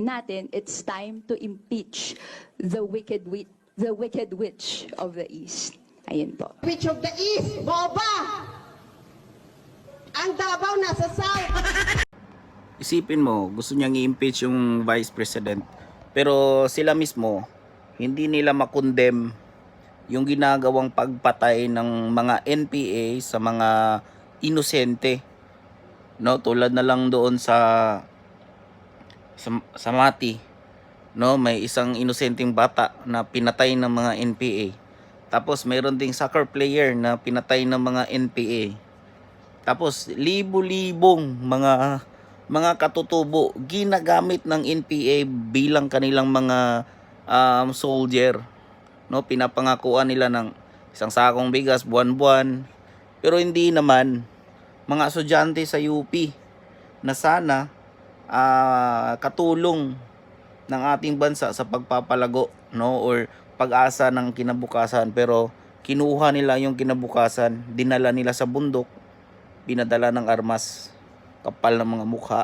natin, it's time to impeach the wicked witch of the East. Ayun po. Witch of the East, boba! Ang Davao nasa South. Isipin mo, gusto niyang i-impeach yung Vice President. Pero sila mismo, hindi nila makondem yung ginagawang pagpatay ng mga NPA sa mga inosente. No, tulad na lang doon sa Mati, no, may isang inosenteng bata na pinatay ng mga NPA. Tapos mayroon ding soccer player na pinatay ng mga NPA. Tapos libo-libong mga katutubo ginagamit ng NPA bilang kanilang mga soldier, no, pinapangakuan nila ng isang sakong bigas buwan-buwan. Pero hindi naman mga estudyante sa UP na sana katulong ng ating bansa sa pagpapalago, no, or pag-asa ng kinabukasan, pero kinuha nila yung kinabukasan, dinala nila sa bundok, pinadala ng armas, kapal ng mga mukha.